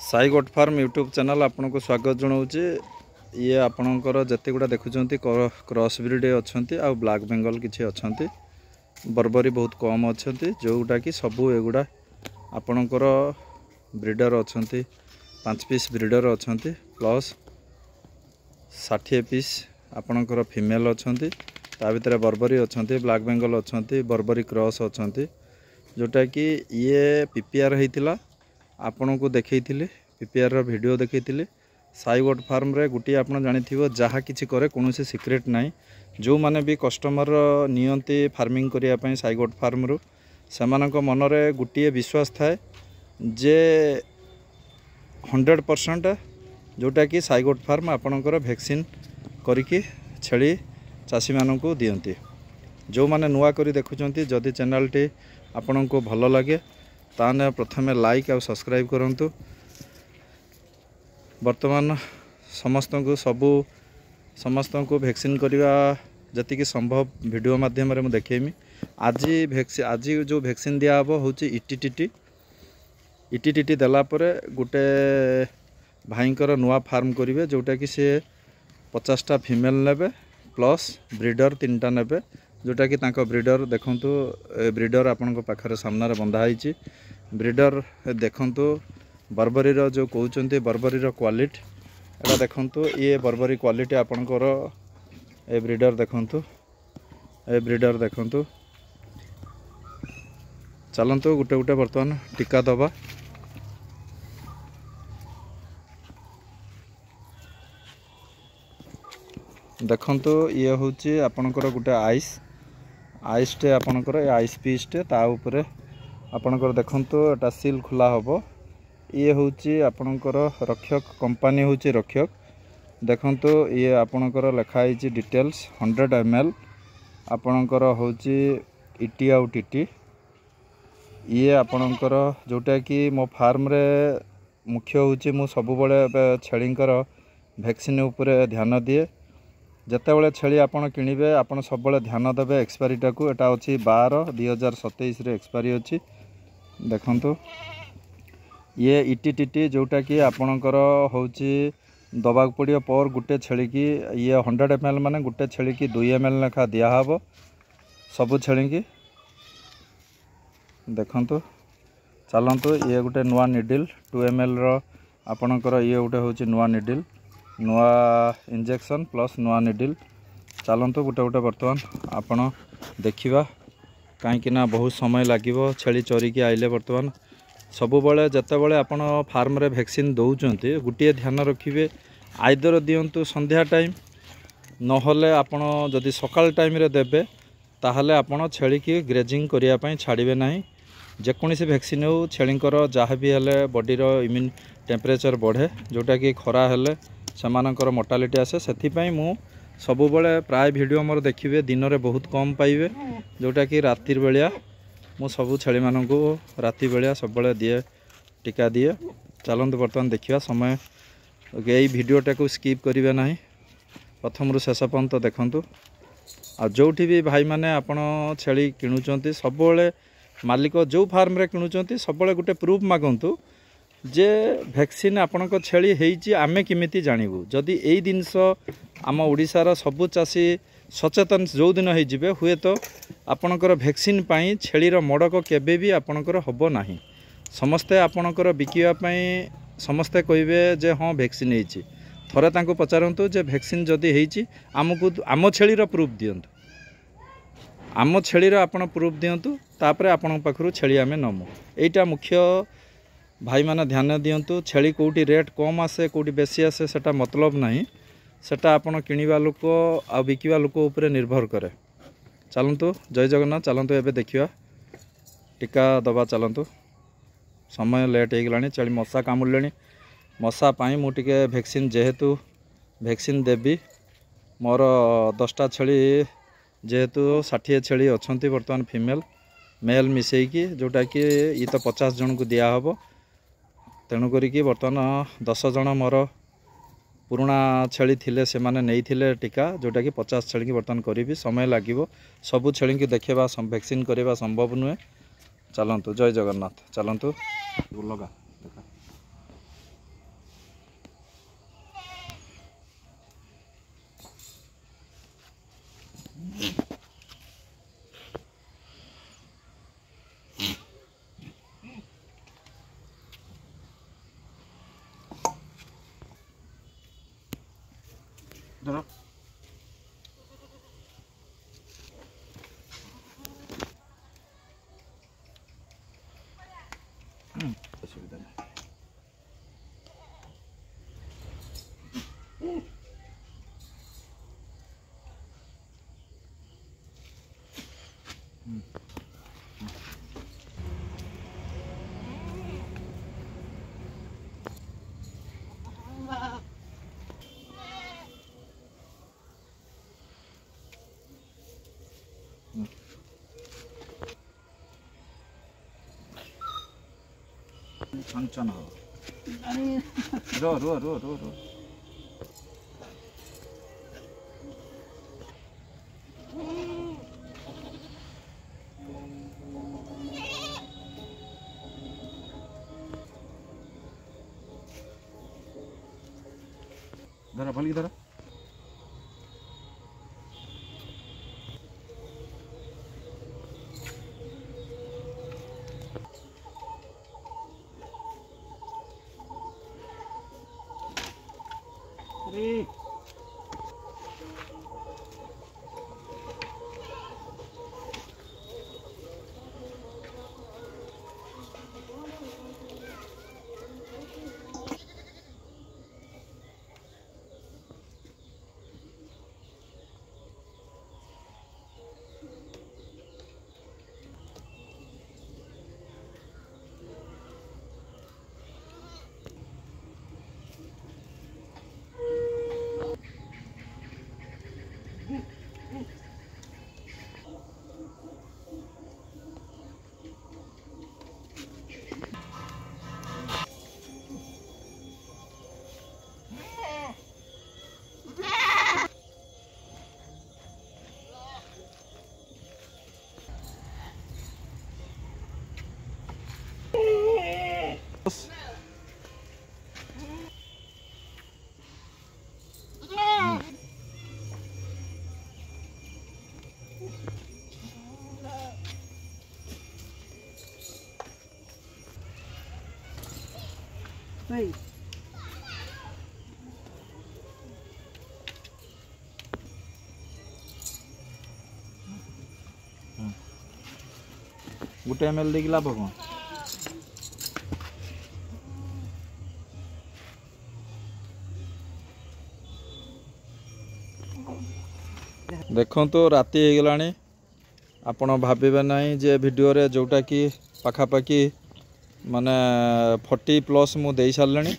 Sai goat farm YouTube channel आपन को स्वागत जनाऊँचे। ये आपणकर जिते गुड़ा देखुं क्रॉस ब्रीड अच्छा आ ब्लैक बेंगल किसी अच्छा बर्बरी बहुत कम अच्छा जोटा कि सबू एगुड़ा आपणकर ब्रीडर अच्छा 5 पीस ब्रीडर अच्छा प्लस 60 पीस आपणकर फीमेल अच्छा ता भीतर बर्बरी अच्छा ब्लैक बेंगल अच्छा बर्बरी क्रॉस अच्छा जोटा कि ये पीपीआर होता आपण को देखी पीपीआर रो वीडियो देखी साई गोट फार्म रे गुटी आप जानी जहाँ किसी करे कौन सिक्रेट नाई जो माने भी कस्टमर नियंती फार्मिंग करने साई गोट फार्म रु से मनरे गोटे विश्वास थाए जे 100% जोटा कि साई गोट फार्म आपणकर वैक्सीन करिकी छेली चाषी मानू दियंती। जो माने नुआ करी देखुंती जदि चैनल टी आपण को भल लगे ताने प्रथमे लाइक और सब्सक्राइब करंतु। वर्तमान समस्त को वैक्सीन करवा जति संभव वीडियो माध्यम रे मु देखेमी। आज जो वैक्सीन दिया हबो होची इटीटीटी देला परे गुटे भाईंकर नुआ फार्म करिवे जोटा कि से 50टा फीमेल नेबे प्लस ब्रीडर 3टा नेबे जोटा कि तांको ब्रीडर देखंतु ब्रीडर आपन को पाखरे सामना रे बंधा हिची ब्रीडर देखंतु बर्बरी रो जो कहउचंती बर्बरी रो क्वालिटी एटा देखंतु ये बर्बरी क्वालिटी आपनकर ए ब्रीडर देखंतु चलंतु गुटे गुटे वर्तमान टीका दबा। देखंतु ये होची आपनकर गुटे आइसटे आपनकर आइस पीसटे ता ऊपर आपनकर देखंतु एटा सील खुला हबो। ये होची आपनकर रक्षक कंपनी होची रक्षक देखंतु ये आपनकर लिखा हिची डिटेल्स 100 ml आपनकर होची इटी आउ टीटी। ये आपनकर जोटा कि मो फार्म रे मुख्य होची मु सब बळे छेलींकर वैक्सीन ऊपर ध्यान दिए जते बळे छेली आपण किनिबे आपण सब बळे ध्यान देबे एक्सपायरी टाकू एटा अछि 12/2027 रे एक्सपायरी अछि। देखंतु ये इटीटीटी जोटा कि आपणकर होची दबाक पड़ियो पर गुटे छेली की ये 100 ml माने गुटे छेली की 2 ml लेखा दिया हबो सबु छेली की। देखंतु चलंतु ये गुटे नुआ निडिल 2 ml रो आपणकर ये गुटे होची नुआ निडिल नुआ इंजेक्शन प्लस नुआ निडिल चलंतु गुटे गुटे वर्तमान आपण देखिबा कहीं ना बहुत समय लागिवो छेली चोरी की आइले वर्तमान सबु बळे जते बळे आपण फार्म रे वैक्सीन दउचंती गुटिए ध्यान रखिबे आइदर दियंतु संध्या टाइम नहले आपण जदि सकाल टाइम रे देबे ताहले आपण छेली की ग्रेजिंग करिया पई छाड़िबे नाही। जेकोसी वैक्सीन हो छेलींकर जहाँ भी हेले बॉडी रो इम्यून टेम्परेचर बढ़े जोटा कि खरा हेले सेमानकर मोर्टालिटी आसे सेथिपई मु सबु बळे प्राय वीडियो मोर देखिबे दिन रे बहुत कम पाइबे जोटा कि रातिर बेलिया मु सबु छेली मानकू राति बेलिया सब बळे दिए टीका दिए। चलंतु बर्तमान देखिया समय यही वीडियोटा को स्किप करिवे नाही प्रथम रु शेष पर्यंत देखंतु। आ जोठी भी भाई माने आपण छेली किणुचंती सब बळे मालिक जो फार्म रे किणुचंती सब बळे गुटे प्रूफ मागंतु जे वैक्सीन आपणक छेली हेइची आमे किमिति जानिबु जदि एई जिनस आम ओडिसार सबु चाषी सचेतन जो दिन हो जिबे हुए तो आपणकर वैक्सीन पाई छेलीर मड़क केबे भी आपणकर हबो नाही। समस्ते आपणकर बिकिवा पाई समस्ते कहिबे जे हाँ वैक्सीन हेइची थरे तांको पचारंतु जे वैक्सीन जदि हेइची आमको आम छेलीर प्रूफ दियंतु आम छेलीर आपण प्रूफ दियंतु तापरे आपण पाखरु छेली आमे नमु एटा मुख्य भाई माने ध्यान दियंतु। छेली कोटी रेट कम आसे कोटी बेसी आसे सेटा मतलब नहीं सेटा आपण किनिबा लोक आ बिकिबा लोक ऊपर निर्भर करे। चलंतु जय जगन्नाथ चलंतु एबे देखिया टीका दबा चलंतु समय लेट हो गलानी छेली मशा कामुड़लेनी मशा पाई मु टिके वैक्सीन जेहेतु वैक्सीन देबी मोर 10टा छेली जेहेतु 60 छेली अछंती वर्तमान फीमेल मेल मिसेकी जोटा कि ये तो 50 जन को दिया हबो तेणु करिकी वर्तमान 10 जन मोर पुराना छेली थिले से माने नहीं थिले टीका जोटा कि 50 छेली की वर्तमान करी समय लागिवो सबु छेली की देखेबा वैक्सीन करेबा संभव नुहे। चलंतु जय जगन्नाथ चलंतु लगा ଧର ଅସୁବିଧା ନାହିଁ। छान हो रो रो रो रो रो धरा भली धरा Hey. गोटे ml देकी लाभ कौन देखो तो राति हो गलानी आपण भावे ना जे वीडियो रे जोटा कि पाखापाखि माने 40+ मु दे सारे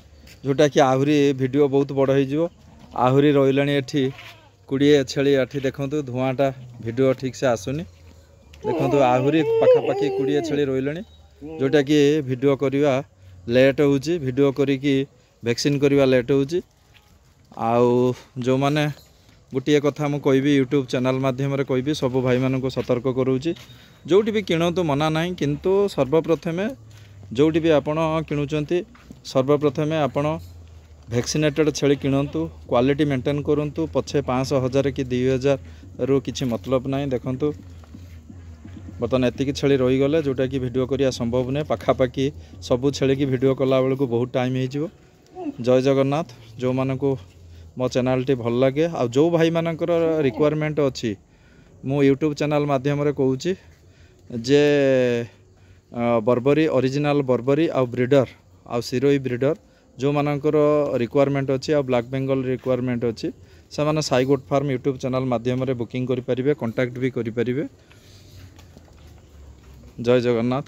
जोटा कि आहरी वीडियो बहुत बड़ हो आहरी रही एठी 20 छेली एठी देखो धुआंटा वीडियो ठीक से आसुनी देखो आहरी पाखापाखि 20 छेली रही जोटा कि वीडियो करवा लेट हो वीडियो करी वैक्सीन करवा लेट हो जो माने गोटे कथा मुझे कहबी यूट्यूब चैनल माध्यम कहबी सब भाई मान को सतर्क करूँगी जोटी भी किण तो मना ना किंतु सर्वप्रथमे जोटी भी आपण किणुचंती सर्वप्रथमे आपण वैक्सीनेटेड छेली किणतु क्वालिटी मेंटेन करंतु पछे 500,000 कि 2,000 रु किछि मतलब ना देखंतु बर्तमान एतिकी छेली रही गले जोटा कि वीडियो करिया संभव नहीं पाखापाखि सबू छेली की वीडियो कला बेलू बहुत टाइम हो जय जगन्नाथ जो मानक मो चैनल टी भल लगे आ जो भाई मानकर रिक्वायरमेंट अच्छी मु यूट्यूब चैनल माध्यम रे कहूची जे बर्बरी ओरिजिनल बर्बरी आ ब्रीडर आ सिरोई ब्रीडर जो मानकर रिक्वायरमेंट अच्छी आ ब्लैक बेंगल रिक्वायरमेंट अच्छी से माने Sai goat farm YouTube channel माध्यम रे बुकिंग करि परिबे कांटेक्ट भी करि परिबे जय जगन्नाथ।